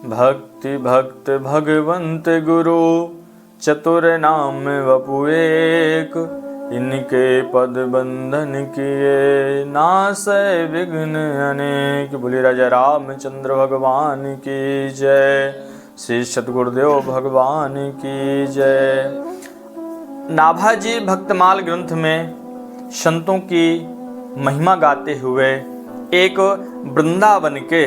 भक्ति भक्त भगवंत गुरु चतुर नाम वपु एक। इनके पद बंधन किए नासै विघ्न अनेक। बोले राजा रामचंद्र भगवान की जय। श्री सतगुरुदेव भगवान की जय। नाभाजी भक्तमाल ग्रंथ में संतों की महिमा गाते हुए एक वृंदावन के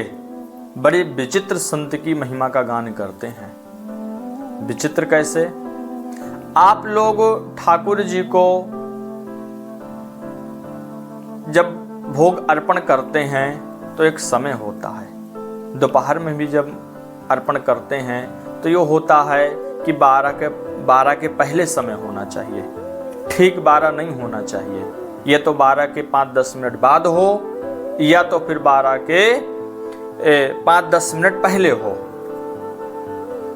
बड़े विचित्र संत की महिमा का गान करते हैं। विचित्र कैसे? आप लोग ठाकुर जी को जब भोग अर्पण करते हैं तो एक समय होता है। दोपहर में भी जब अर्पण करते हैं तो ये होता है कि 12 के पहले समय होना चाहिए, ठीक 12 नहीं होना चाहिए। ये तो 12 के 5-10 मिनट बाद हो या तो फिर 12 के 5-10 मिनट पहले हो।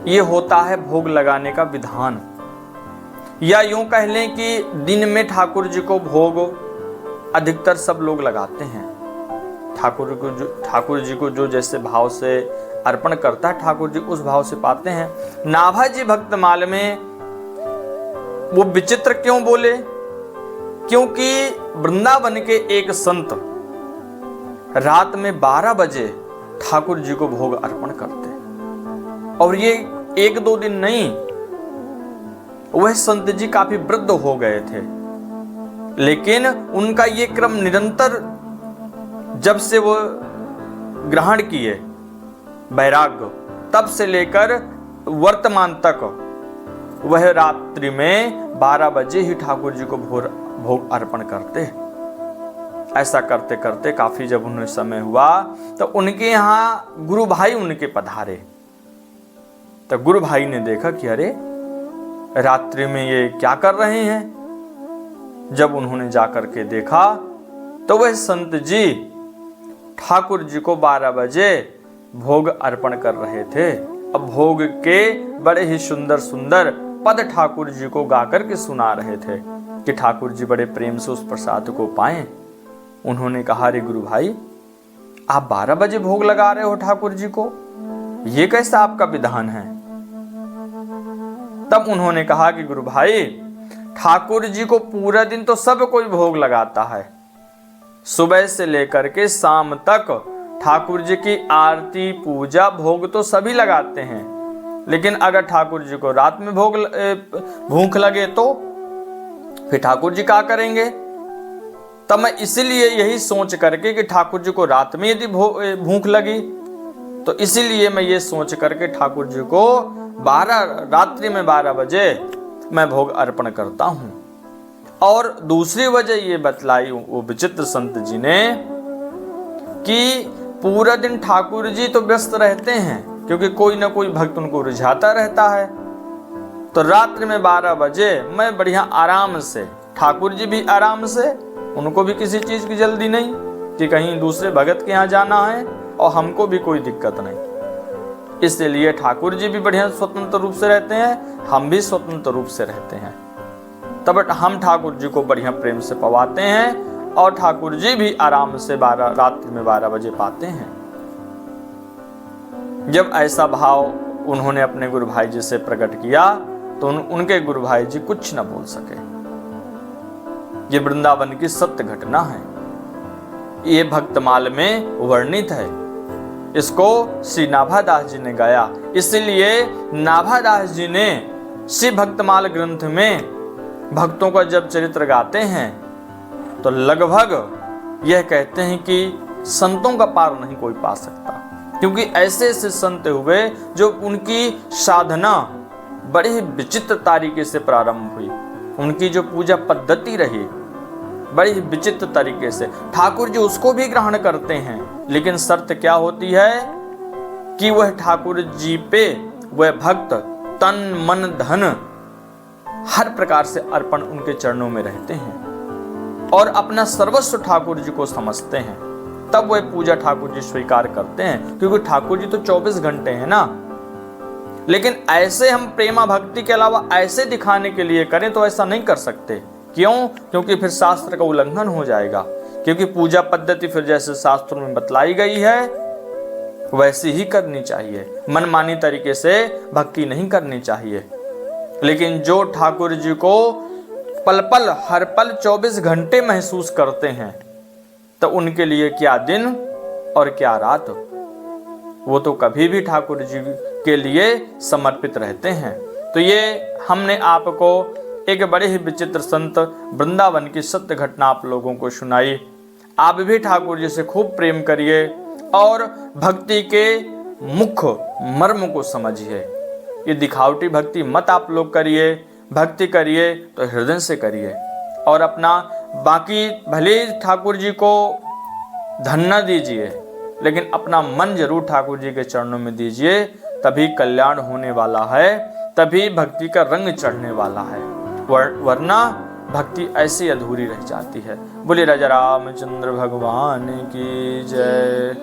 ये होता है भोग लगाने का विधान। या यूं कह लें कि दिन में ठाकुर जी को भोग अधिकतर सब लोग लगाते हैं। ठाकुर जी को जो जैसे भाव से अर्पण करता है ठाकुर जी उस भाव से पाते हैं। नाभाजी भक्तमाल में वो विचित्र क्यों बोले? क्योंकि वृंदावन के एक संत रात में 12 बजे ठाकुर जी को भोग अर्पण करते। और ये 1-2 दिन नहीं, वह संत जी काफी वृद्ध हो गए थे, लेकिन उनका ये क्रम निरंतर जब से वो ग्रहण किए वैराग्य, तब से लेकर वर्तमान तक वह रात्रि में 12 बजे ही ठाकुर जी को भोग अर्पण करते। ऐसा करते करते काफी जब उन्हें समय हुआ तो उनके यहाँ गुरु भाई उनके पधारे। तो गुरु भाई ने देखा कि अरे रात्रि में ये क्या कर रहे हैं। जब उन्होंने जाकर के देखा तो वह संत जी ठाकुर जी को 12 बजे भोग अर्पण कर रहे थे। अब भोग के बड़े ही सुंदर सुंदर पद ठाकुर जी को गाकर के सुना रहे थे कि ठाकुर जी बड़े प्रेम से उस प्रसाद को पाएं। उन्होंने कहा, रे गुरु भाई, आप 12 बजे भोग लगा रहे हो ठाकुर जी को, ये कैसा आपका विधान है? तब उन्होंने कहा कि गुरु भाई, ठाकुर जी को पूरा दिन तो सब कोई भोग लगाता है। सुबह से लेकर के शाम तक ठाकुर जी की आरती पूजा भोग तो सभी लगाते हैं, लेकिन अगर ठाकुर जी को रात में भूख लगे तो फिर ठाकुर जी क्या करेंगे? तब मैं इसीलिए यही सोच करके कि ठाकुर जी को रात में यदि भूख लगी तो इसीलिए मैं ये सोच करके ठाकुर जी को रात्रि में 12 बजे मैं भोग अर्पण करता हूं। और दूसरी वजह ये बतलाई वो विचित्र संत जी ने कि पूरा दिन ठाकुर जी तो व्यस्त रहते हैं, क्योंकि कोई ना कोई भक्त उनको रिझाता रहता है। तो रात्रि में 12 बजे मैं बढ़िया आराम से, ठाकुर जी भी आराम से, उनको भी किसी चीज की जल्दी नहीं कि कहीं दूसरे भगत के यहाँ जाना है, और हमको भी कोई दिक्कत नहीं। इसलिए ठाकुर जी भी बढ़िया स्वतंत्र रूप से रहते हैं, हम भी स्वतंत्र रूप से रहते हैं। तब हम ठाकुर जी को बढ़िया प्रेम से पवाते हैं और ठाकुर जी भी आराम से रात्रि में 12 बजे पाते हैं। जब ऐसा भाव उन्होंने अपने गुरु भाई जी से प्रकट किया तो उनके गुरु भाई जी कुछ न बोल सके। ये वृंदावन की सत्य घटना है, ये भक्तमाल में वर्णित है। इसको श्री नाभादास जी ने गाया। इसलिए नाभादास जी ने श्री भक्तमाल ग्रंथ में भक्तों का जब चरित्र गाते हैं तो लगभग यह कहते हैं कि संतों का पार नहीं कोई पा सकता, क्योंकि ऐसे ऐसे संत हुए जो उनकी साधना बड़े ही विचित्र तरीके से प्रारंभ हुई। उनकी जो पूजा पद्धति रही बड़ी विचित्र तरीके से, ठाकुर जी उसको भी ग्रहण करते हैं, लेकिन शर्त क्या होती है कि वह ठाकुर जी पे वह भक्त तन मन धन हर प्रकार से अर्पण उनके चरणों में रहते हैं और अपना सर्वस्व ठाकुर जी को समझते हैं, तब वह पूजा ठाकुर जी स्वीकार करते हैं। क्योंकि ठाकुर जी तो 24 घंटे हैं ना। लेकिन ऐसे हम प्रेमा भक्ति के अलावा ऐसे दिखाने के लिए करें तो ऐसा नहीं कर सकते। क्यों? क्योंकि फिर शास्त्र का उल्लंघन हो जाएगा। क्योंकि पूजा पद्धति फिर जैसे शास्त्रों में बतलाई गई है वैसी ही करनी चाहिए, मनमानी तरीके से भक्ति नहीं करनी चाहिए। लेकिन जो ठाकुर जी को पल पल हर पल 24 घंटे महसूस करते हैं, तो उनके लिए क्या दिन और क्या रात, वो तो कभी भी ठाकुर जी के लिए समर्पित रहते हैं। तो ये हमने आपको एक बड़े ही विचित्र संत वृंदावन की सत्य घटना आप लोगों को सुनाई। आप भी ठाकुर जी से खूब प्रेम करिए और भक्ति के मुख्य मर्म को समझिए। ये दिखावटी भक्ति मत आप लोग करिए, भक्ति करिए तो हृदय से करिए। और अपना बाकी भले ठाकुर जी को धन न दीजिए, लेकिन अपना मन जरूर ठाकुर जी के चरणों में दीजिए, तभी कल्याण होने वाला है, तभी भक्ति का रंग चढ़ने वाला है। वरना भक्ति ऐसी अधूरी रह जाती है। बोले राजा रामचंद्र भगवान की जय।